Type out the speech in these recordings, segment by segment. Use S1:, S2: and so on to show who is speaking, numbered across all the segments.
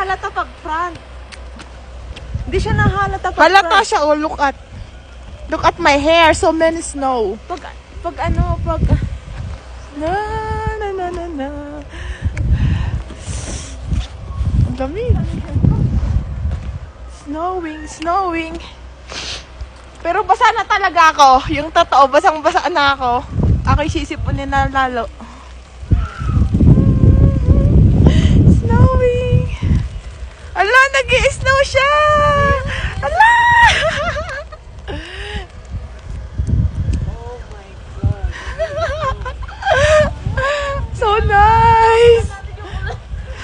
S1: nahalata pag front. Hindi siya nahalata pag
S2: Halata
S1: front.
S2: siya, oh, look at my hair, so many snow.
S1: Pag
S2: Na, na, na, na, na. Ang dami. Snowing. Pero basa na talaga ako. Yung totoo, basang-basa na ako. Ako'y sisipunin na lalo. Snowing. Ala, nag-i-snow siya. Ala!
S1: Oh my God.
S2: So nice.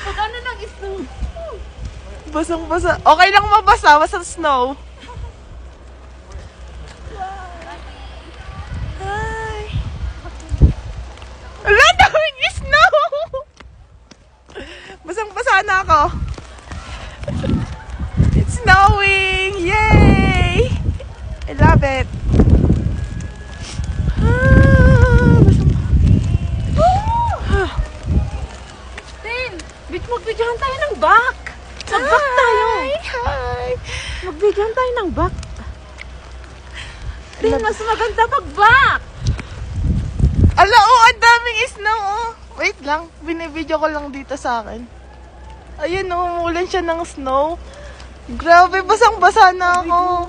S1: Pag ano nag-snow?
S2: Basang-basa. Okay lang mabasa, basta snow. Hi. Ala, daming snow! Basang-basa na ako. It's snowing! Yay! I love it.
S1: Tin, magbigyan tayo ng back. Mag-back tayo.
S2: Hi!
S1: Magbigyan tayo ng back. Tin, mas maganda mag-back.
S2: Ala, oh, ang daming snow, oh. Wait lang, binibidyo ko lang dito sa akin. Ayun, oh, umulan siya ng snow. Grabe, basang-basa na ako.